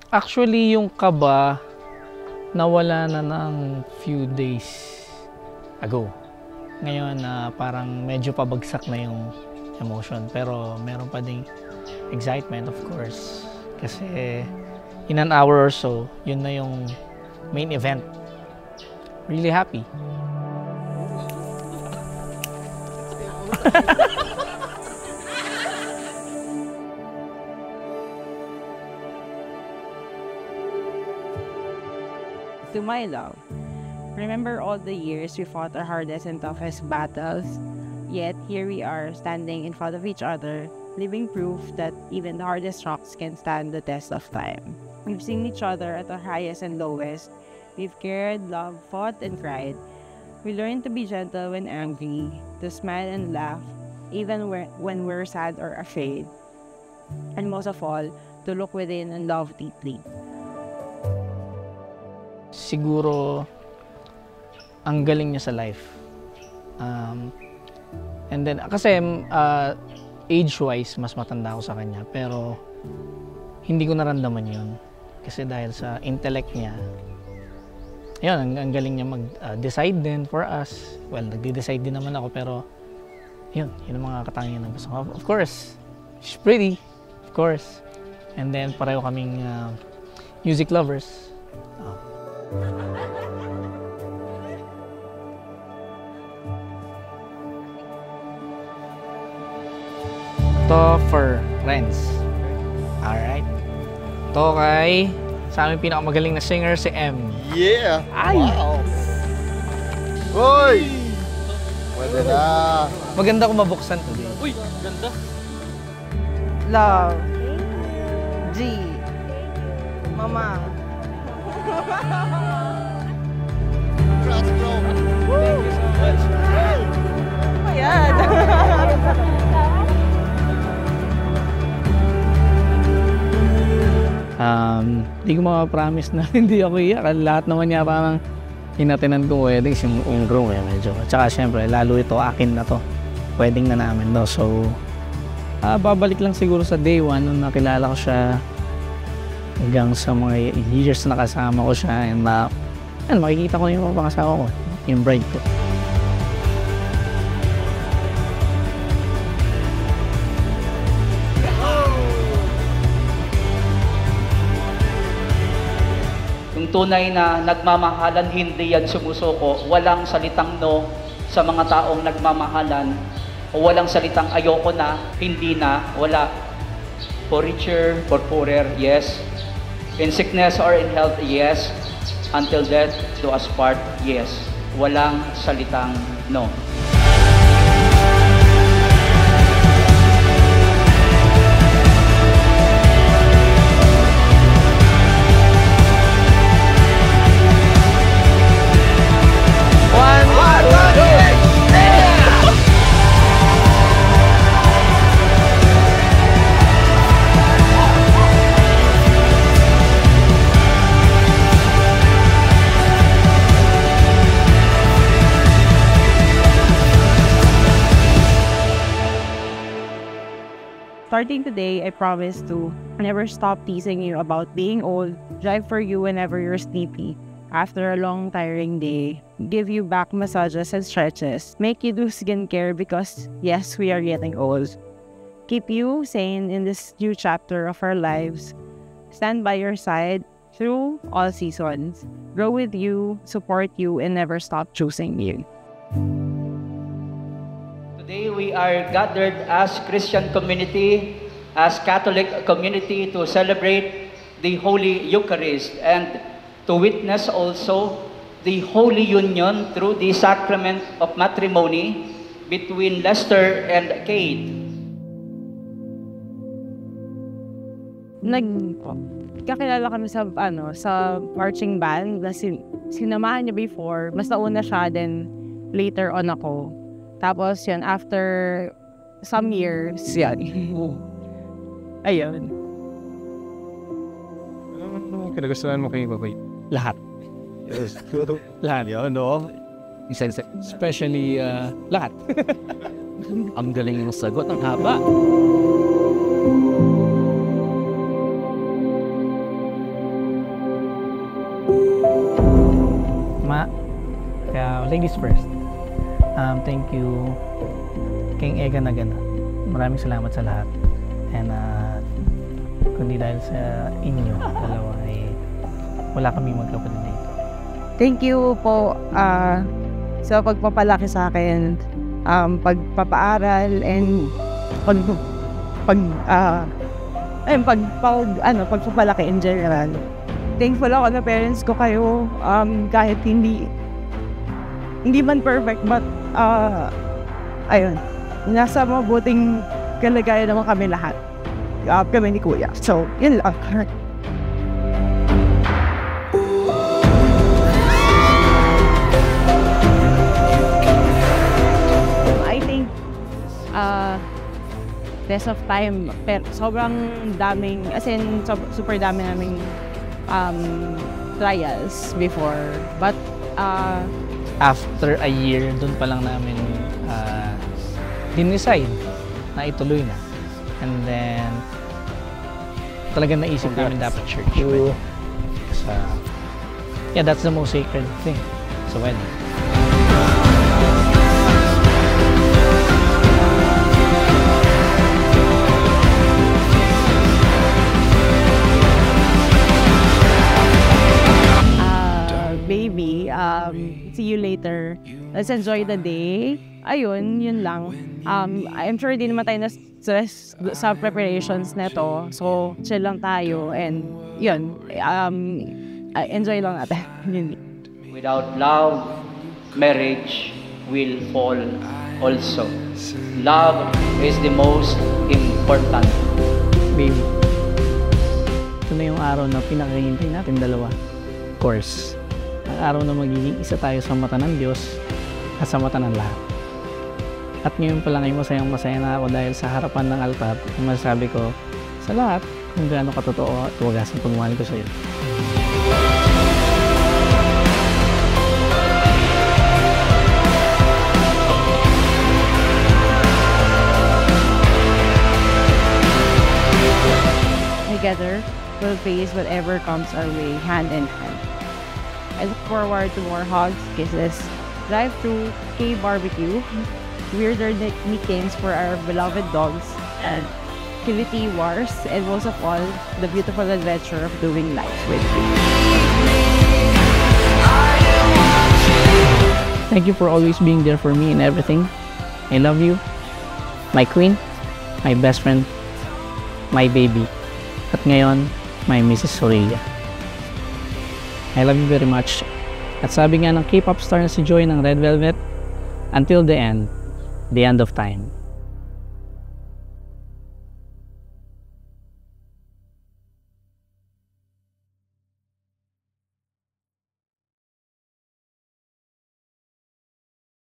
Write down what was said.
Actually, yung kaba, nawala na ng few days ago. Ngayon, parang medyo pabagsak na yung emotion. Pero meron pa ding excitement, of course. Kasi in an hour or so, yun na yung main event. Really happy. To my love, remember all the years we fought our hardest and toughest battles, yet here we are standing in front of each other, living proof that even the hardest rocks can stand the test of time. We've seen each other at our highest and lowest. We've cared, loved, fought, and cried. We learned to be gentle when angry, to smile and laugh, even when we're sad or afraid. And most of all, to look within and love deeply. Siguro, ang galing niya sa life. And then, kasi age-wise, mas matanda ako sa kanya. Pero, hindi ko naramdaman yun. Kasi dahil sa intellect niya, yun, ang galing niya mag-decide din for us. Well, nagde-decide din naman ako, pero yun ang mga katangian ng gusto ko. Of course, she's pretty, of course. And then, pareho kaming music lovers. To for friends. Alright. To kay sa aming pinakamagaling na singer, si M. Yeah! Ay! Wow! Hoy! Pwede na! Maganda kung mabuksan today. Uy! Ganda! Love. G. Mama. Congrats, bro! Thank you so much. Ayan. Hindi ko makapromise na hindi ako iyak. Lahat naman niya parang hinatinan ko weddings yung groom medyo. Tsaka syempre, lalo ito, akin na to. Wedding na namin no. So, babalik lang siguro sa day 1 nung nakilala ko siya hanggang sa mga years na nakasama ko siya and makikita ko yung mga pangasawa ko, yung bride ko. Yung tunay na nagmamahalan, hindi yan sumusuko. Walang salitang no sa mga taong nagmamahalan. O walang salitang ayoko na, hindi na, wala. For richer, for poorer, yes. In sickness or in health, yes. Until death do us part, yes. Walang salitang no. Starting today, I promise to never stop teasing you about being old, drive for you whenever you're sleepy, after a long, tiring day, give you back massages and stretches, make you do skincare because, yes, we are getting old. Keep you sane in this new chapter of our lives, stand by your side through all seasons, grow with you, support you, and never stop choosing you. Today we are gathered as Christian community, as Catholic community to celebrate the Holy Eucharist and to witness also the Holy Union through the sacrament of matrimony between Lester and Kate. Kakilala kami sa marching band na sinamahan niya before, mas nauna siya, then later on ako. Tapos yun, after some years, yan. Ayun. Ano kinagustuhan mo kay Babay? Lahat. Yes. Lahat. Yun, no? Especially, lahat. Ang galing ng sagot, ang haba. ladies first. Thank you King Ega Nagana. Maraming salamat sa lahat. And kundi dahil sa inyo dalawa ay wala kami magkapatid dito. Thank you po sa pagpapalaki sa akin, pagpapaaral, and pagpapalaki in general. Thankful ako na parents ko kayo, kahit hindi man perfect, but ayun, nasa mabuting kalagayan naman kami lahat. Kami ni Kuya. So, yun lang. I think rest of time, sobrang daming, as in super dami naming trials before, but After a year, doon pa lang namin din-decide na ituloy na. And then, talagang naisip namin dapat church. So, yeah, that's the most sacred thing sa wedding. Baby, see you later. Let's enjoy the day. Ayun, yun lang. I'm sure di naman tayo na-stress sa preparations neto. So, chill lang tayo. And yun, enjoy lang natin. Without love, marriage will fall also. Love is the most important. Baby, ito na yung araw na pinakahihintay natin dalawa. Of course, ang araw na magiging isa tayo sa mata ng Diyos at sa mata ng lahat. At ngayon pa lang ay masayang-masaya na ako dahil sa harapan ng altar, masasabi ko sa lahat kung gaano katotoo at wagas ang pagmamahal ko sa iyo. Together, we'll face whatever comes our way, hand in hand. I look forward to more hugs, kisses, drive-thru, K-barbecue, weirder meetings for our beloved dogs, and activity wars, and most of all, the beautiful adventure of doing life with you. Thank you for always being there for me in everything. I love you, my queen, my best friend, my baby, at ngayon, my Mrs. Sorilla. I love you very much. At sabi nga ng K-pop star na si Joy ng Red Velvet, until the end of time.